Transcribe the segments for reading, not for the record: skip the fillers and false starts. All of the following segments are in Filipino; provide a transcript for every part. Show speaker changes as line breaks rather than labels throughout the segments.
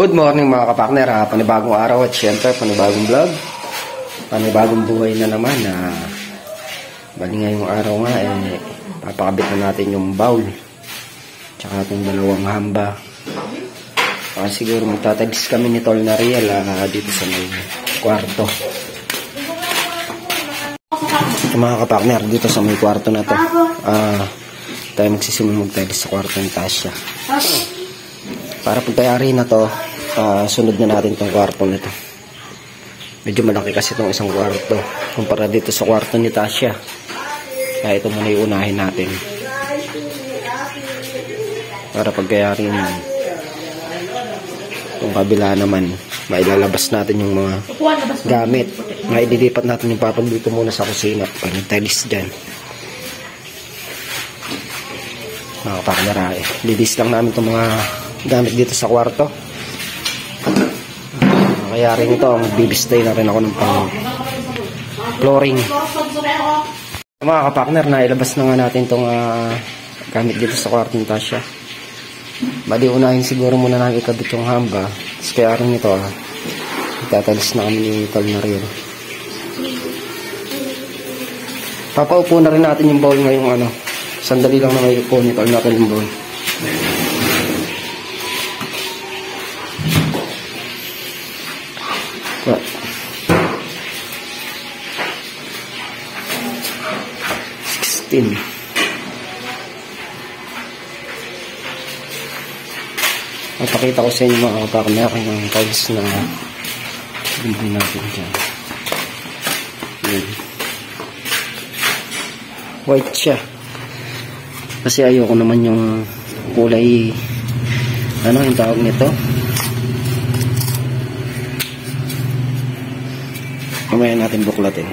Good morning mga kapartner, panibagong araw at syempre panibagong vlog, panibagong buhay na naman. Bali ngayong araw nga papakabit na natin yung bowl tsaka itong dalawang hamba. Siguro magtatagis kami ni Tol na Riel dito sa may kwarto. Mga kapartner, dito sa may kwarto na to tayo magsisimula magtagis sa kwarto ni Tasha. Para pagtayari na to, sunod na natin tong kwarto nito. Medyo malaki kasi itong isang kwarto kumpara dito sa kwarto ni Tasha. Kaya ito muna yung unahin natin. Para pagtayari na itong kabila naman, mailalabas natin yung mga gamit. Maililipat natin yung papag dito muna sa kusina. Pag-tiles dyan. Mga kapaknara, lilis lang namin itong mga gamit dito sa kwarto. Kaya rin ito, magbibistay na rin ako ng pang flooring. Mga kapakner, nailabas na nga natin itong gamit dito sa kwarto ni Tasha. Bali, unahin siguro muna namin ikabit yung hamba. Kaya rin ito, itatalis na kami ni Tol na Riel. Papaupo na rin natin yung bowl ngayong sandali lang na may upo ni Tol natin yung bowl. Napakita ko sa inyo mga kapartner yung tiles na bilhin natin dyan. White siya kasi ayoko naman yung kulay yung tawag nito, mamaya natin buklatin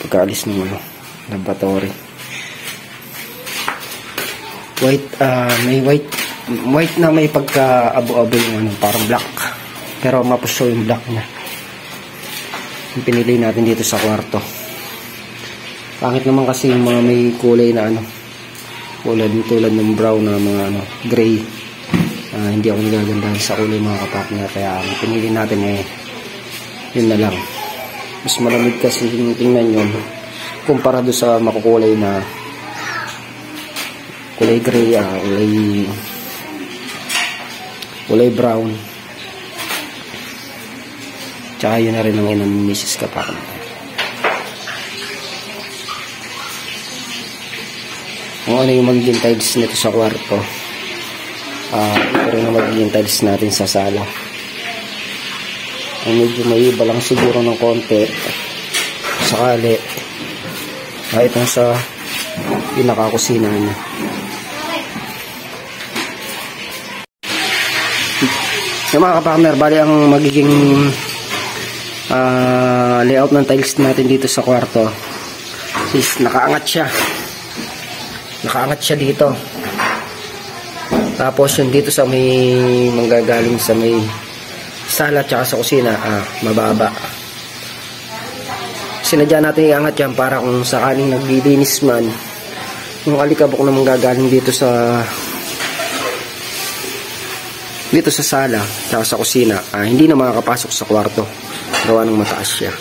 pagkaalis ng laboratory. White, may white na may pagka-abo-abo yung parang black, pero mapusyo yung black niya. Yung pinili natin dito sa kwarto. Pangit naman kasi yung mga may kulay na tulad ng brown na mga gray. Hindi ako nagagandahan sa kulay mga kapatid, kaya ang pinili natin yun na lang. Mas malamig kasi yung tingnan yun kumpara doon sa makukulay na kulay gray, kulay brown. Tsaka yun na rin ang inang Mrs. Kapakan. Kung ano yung magiging tiles nito sa kwarto, ito rin ang magiging tiles natin sa sala. Ang medyo may iba lang siguro ng konti sakali kahit sa pinakakusina niya. Yung mga kapartner, bali ang magiging layout ng tiles natin dito sa kwarto is nakaangat siya dito, tapos yung dito sa may manggagaling sa may sala tsaka sa kusina mababa. Sinadya natin iangat yan para kung sakaling naglilinis man yung alikabok na manggagaling dito sa sala tsaka sa kusina, hindi na makakapasok sa kwarto gawa ng mataas siya.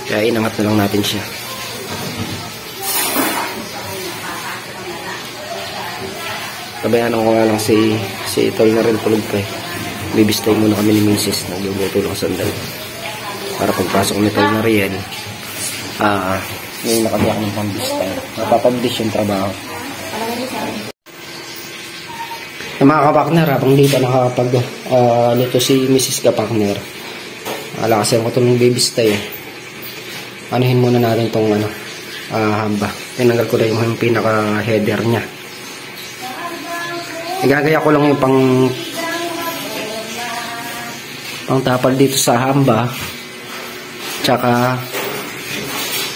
Kaya inangat na lang natin siya. Tabayan ko nga lang si Tol na rin tulog pa bibistay muna kami ni Mrs. Nagluto lang sandali para pagpasok ni Tol na Riel ngayon nakagawa ng pambistay, napapabilis yung trabaho. Mga kapakner, habang dito nakakapag nito si Mrs. Kapakner, kasi ako itong bibistay. Anuhin muna natin itong hamba. Tinanggal ko na yung pinaka header nya. Igagaya ko lang yung pang tapal dito sa hamba, tsaka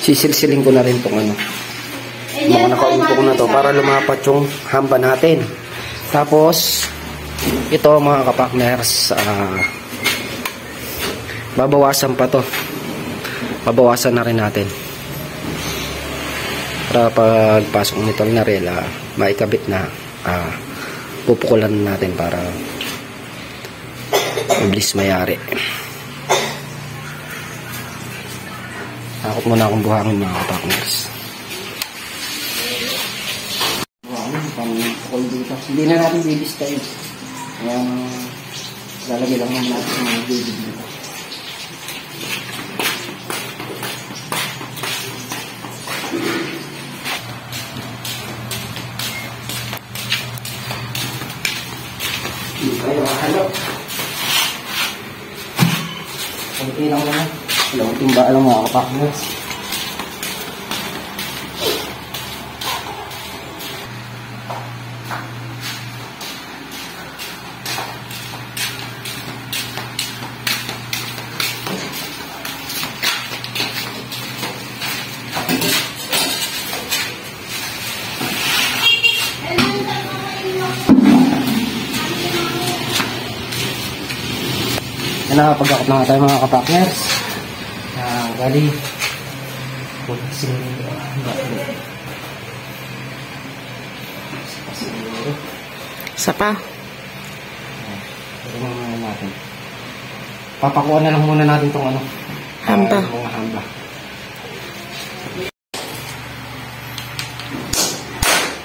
sisilsilin ko na rin itong mga nakaupo ko na to para lumapat yung hamba natin. Tapos ito mga kapakners, babawasan pa to, babawasan na rin natin para pagpasok nito na rela, maikabit na, pupukulan natin para mabilis mayari. Takot muna akong buhangin mga kapakners. Buhangin, pang-pukul dito. Hindi na natin bibistayin. Kaya lalagay lang naman natin sa mga bibig dito. Tayo makahalo. Kunti lang naman. Dalawang timba lang mga kapakners. Nakapag-akot na nga tayo mga kapakners. Bali
isa pa.
Papakuha na lang muna natin itong ano,
Hamba.
mga hamba.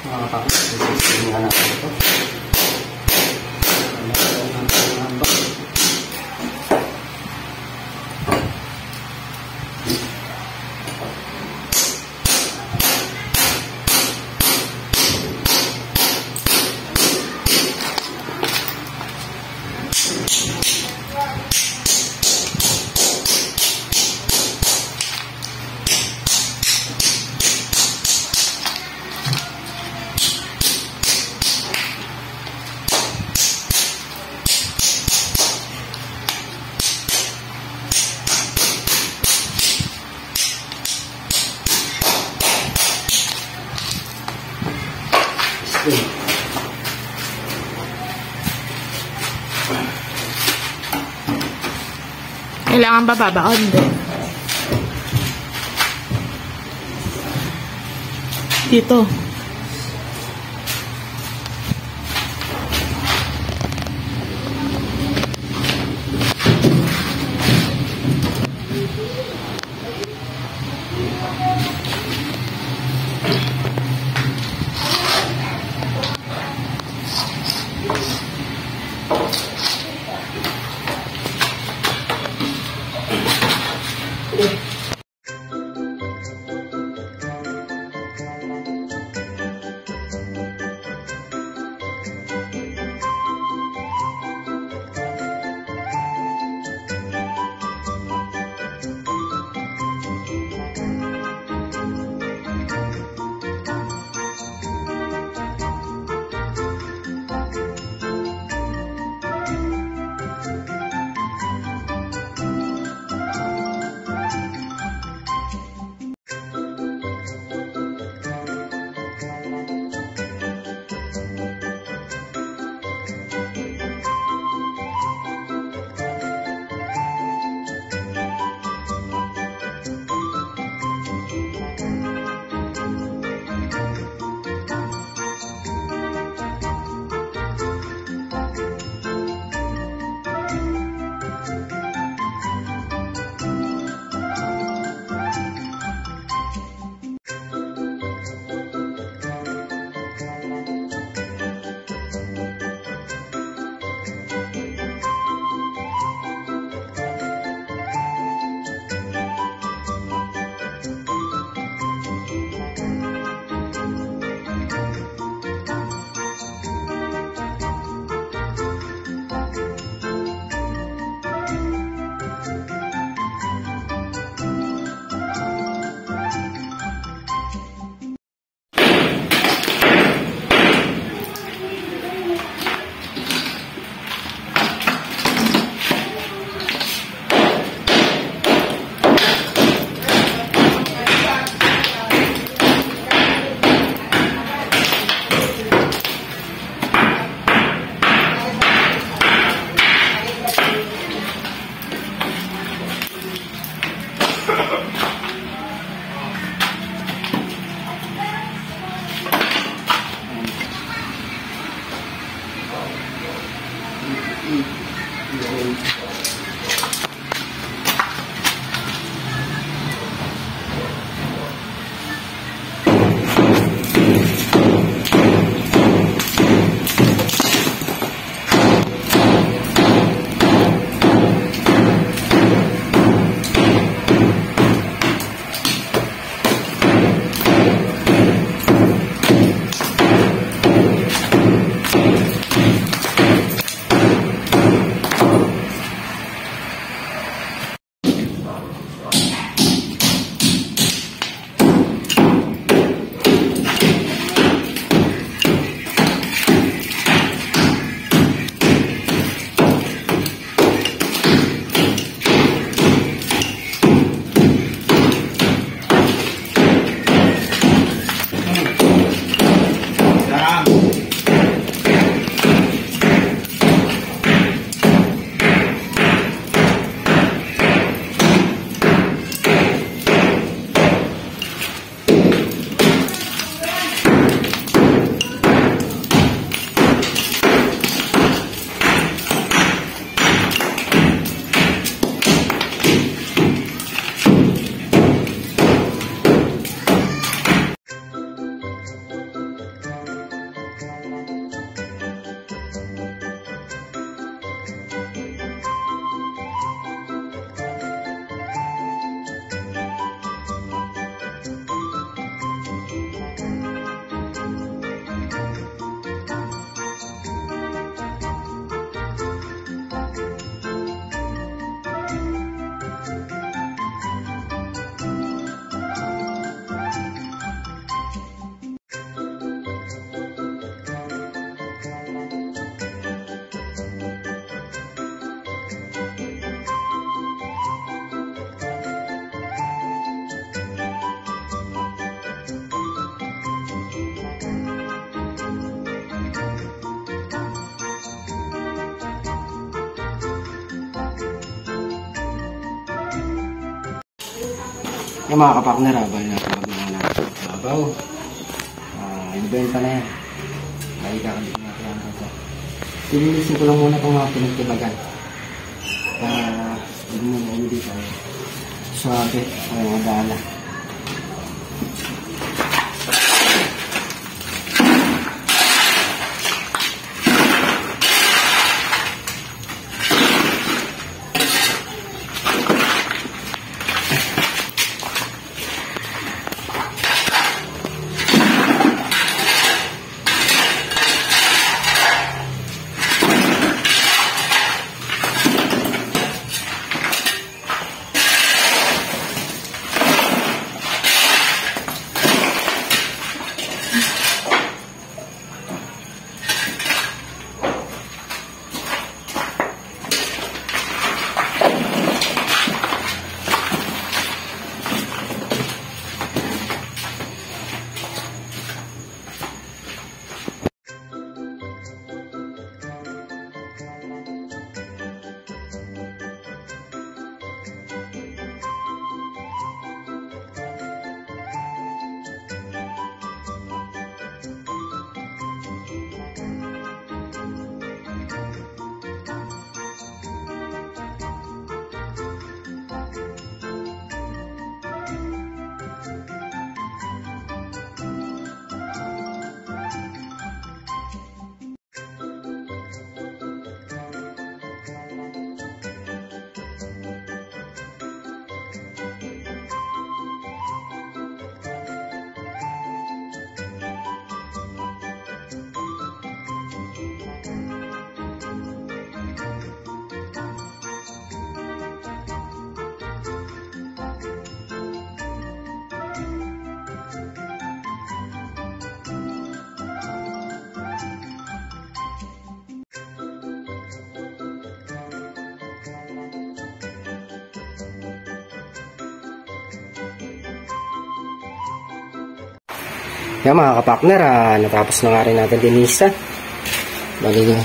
Mga kapakners, sisihin nga natin ito.
Kailangan ba babaon? Hindi. Dito.
Yung mga kapakner, bali natin natin babaw. Ibenta na yan. Bali kakabit natin ang ito. Pinilisin ko lang muna itong mga pinagtibagan. Hindi mo na hindi tayo. Swabe, mga dala. Yan mga kapakner, natapos na nga rin natin dinisa. Bali,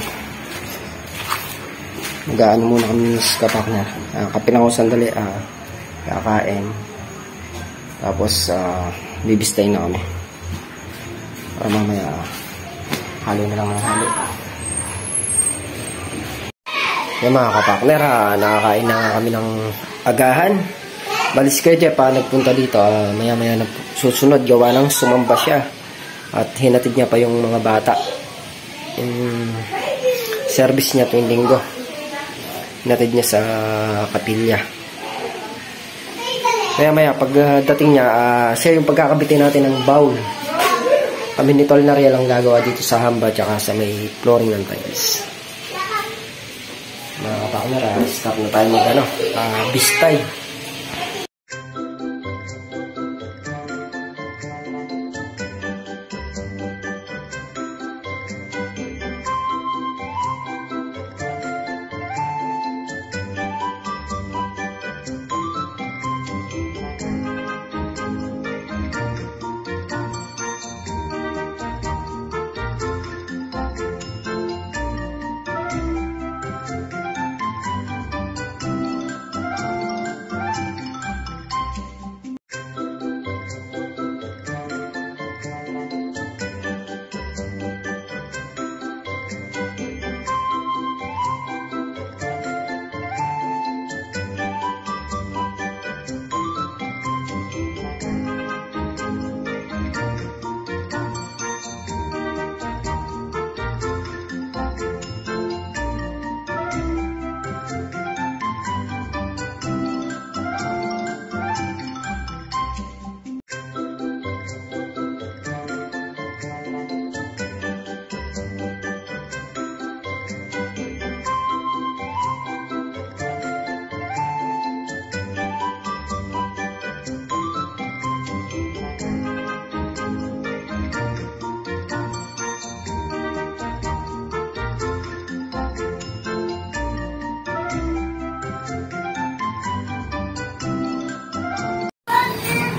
mag-aano muna kami sa kapakner. Kape na ako sandali, kakain. Tapos, bibistay na kami. Para mamaya, halo na lang ng halo. Yan mga kapakner, nakakain na kami ng agahan. Balis kay Jeff, nagpunta dito, maya-maya na susunod, gawa ng sumamba siya. At hinatid niya pa yung mga bata. Yung service niya tuwing linggo. Hinatid niya sa kapilya. Maya-maya, pagdating niya, siya yung pagkakabitin natin ng bowl. Kami ni Tol Nariel lang gagawa dito sa hamba, tsaka sa may flooring ng tiles. Mga kapakner, start na tayo mag bistay.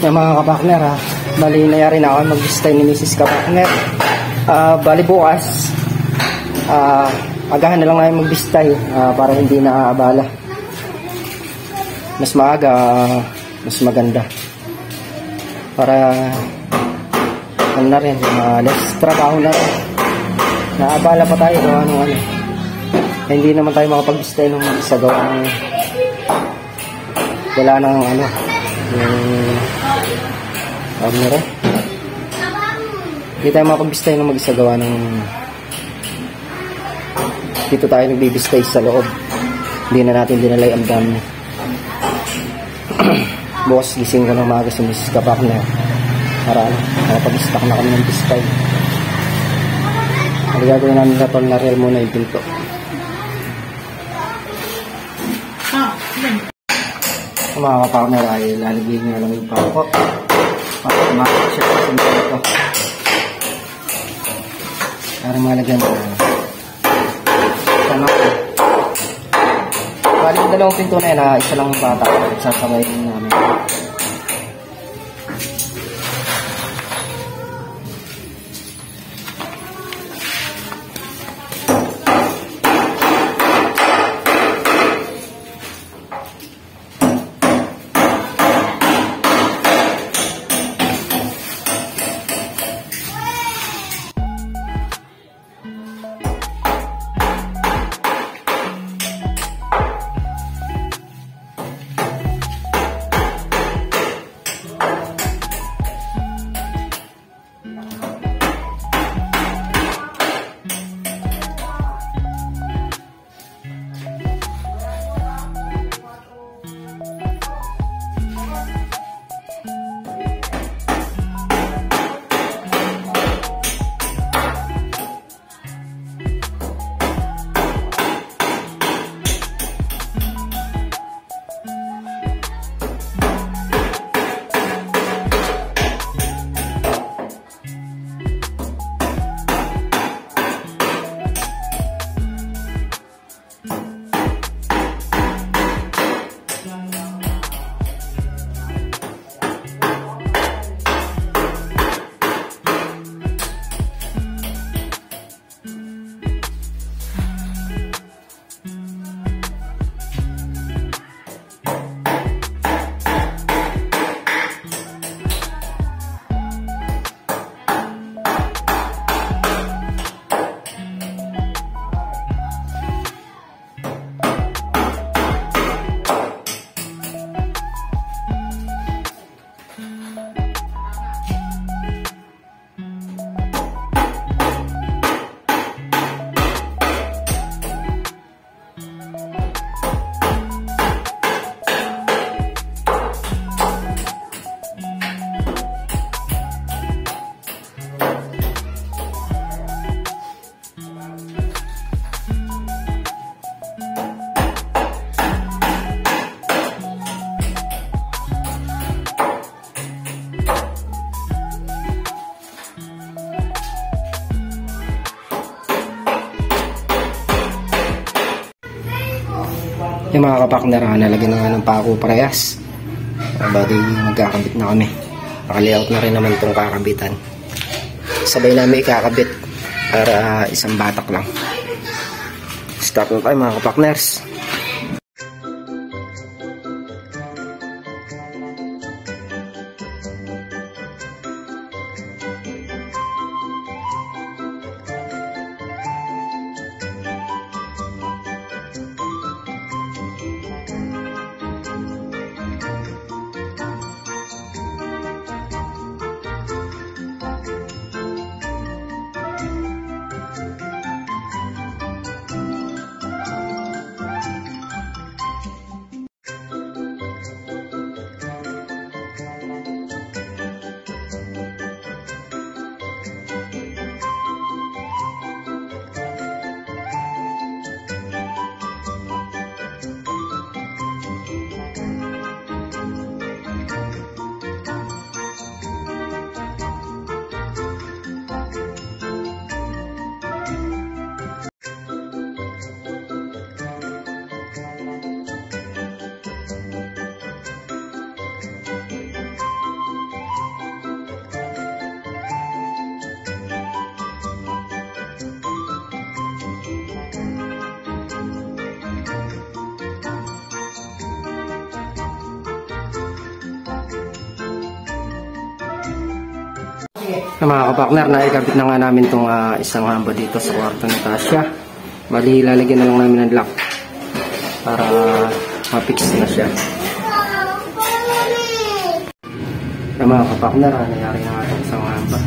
Yung mga kapakner, bali nayari na ako mag-stay ni Mrs. Kapakner. Bali bukas, agahan na lang namin mag-bistay para hindi na abala. Mas maaga, mas maganda. para ano na rin, less trabaho na rin. Naabala pa tayo kung ano. Hindi naman tayo makapag-stay nung isagawa ng wala nang ano na rin. Hindi tayo makapag-stay nung mag-isagawa ng dito tayo nagbibistay sa loob. Hindi na natin dinalay ang dami. Boss, gising ko ng maaga si Mrs. Kapak na para makapag-stock na kami ng bistay. Ang gagawin namin na tol na real muna yung pinto. Mga kapartner ay lalagyan nyo lang yung pako para makakasya sa pinto para malagyan ko sana ko bali yung dalawang pinto na yun isa lang bata at sasabayin namin. Yung mga kapakner, nalagyan na nga ng pako parehas. Bagay magkakabit na kami. Naka-layout na rin naman itong kakabitan. Sabay namin ikakabit para isang batak lang. Start na tayo mga kapakners. Mga kapakner, naikabit na nga namin itong isang hamba dito sa kwarto ni Tasha. Bali, lalagyan na lang namin ng lock para ma-fix na siya. Mga kapakner, nangyari na nga itong isang hamba.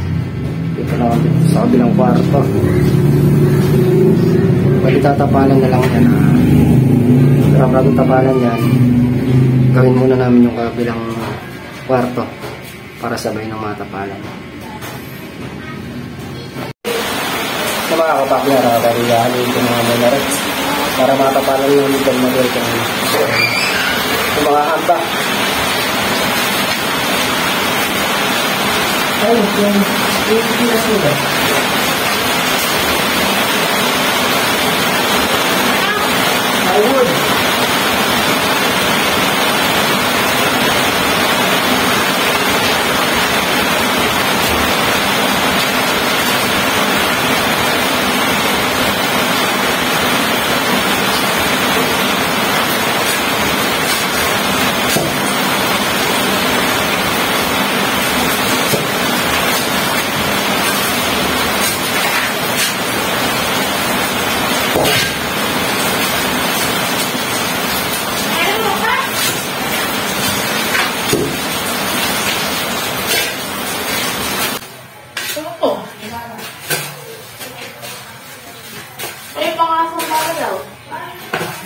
Dito na dito sa kabilang kwarto. Bali, tatapalan na lang yan. Pero bago tapalan yan, gawin muna namin yung kabilang kwarto para sabay ng matapalan. Sa mga kapakner, dahil halin ko mga minarets para matapalan yung legal model yung mga hamba. Ay, yung pinas nila. I would.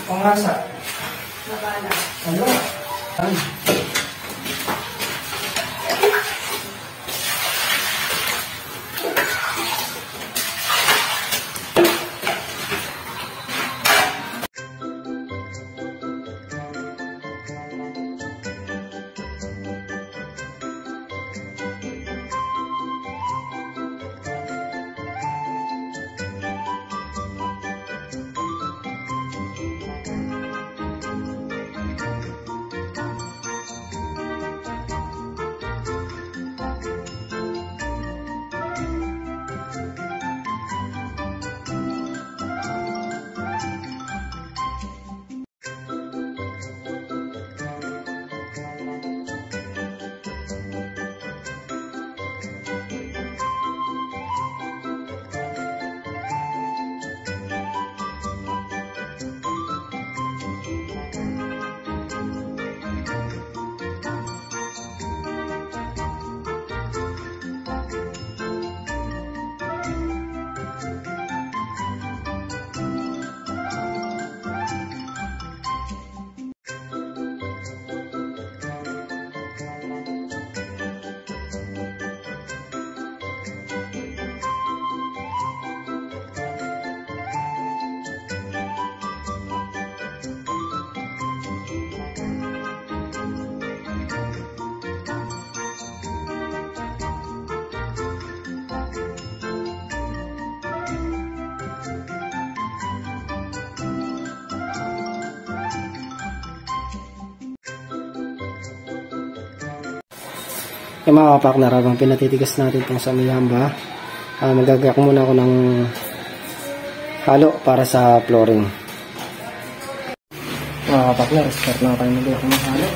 Pangasa. Nabala. Ano? Ay. Yung mga kapakner, habang pinatitigas natin itong sa may hamba, magagayak muna ako ng halo para sa flooring. Mga kapakner, start na tayo magayak ng halo.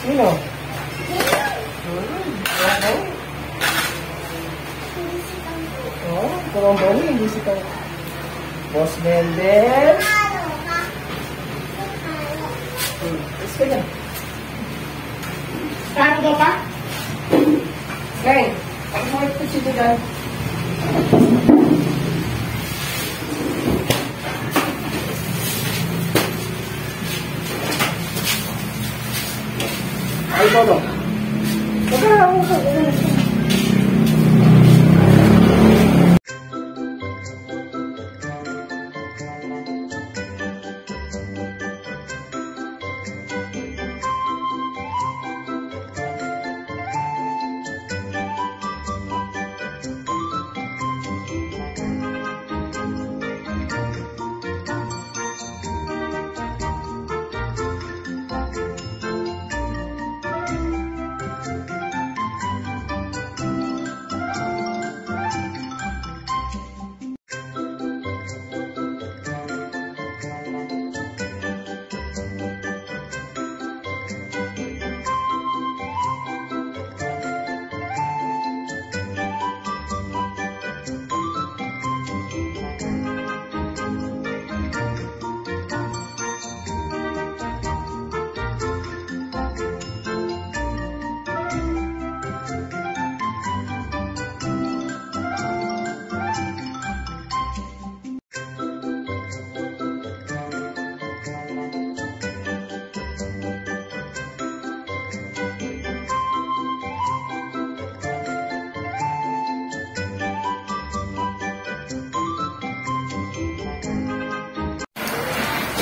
Sino? Oh, kurang bali, hindi si kau. Boss Mendel. Terus ka dyan.
Kano ba pa?
Gay, ako mo ito si Dugan. Ay, todo.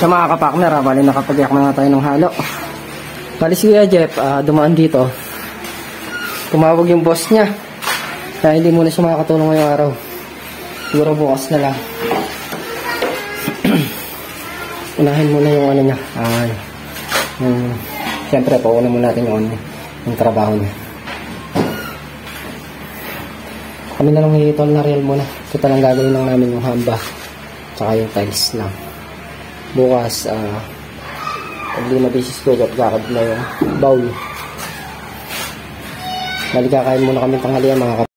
Sa mga kapakner, bali nakapagyak na nga tayo ng halo. Bali si Kuya Jeff, dumaan dito. Tumawag yung boss niya. Kaya hindi muna siya makakatulong ngayong araw. Siguro bukas na lang. Unahin muna yung ano niya. Siyempre, pauuna muna natin yung trabaho niya. Kami na lang itol na real muna. Ito lang gagawin lang namin yung hamba. Tsaka yung tiles lang. Bukas, pag di na-basis ko, kakad na yung bowl. Bali kakain muna kami tanghalian mga kapatid.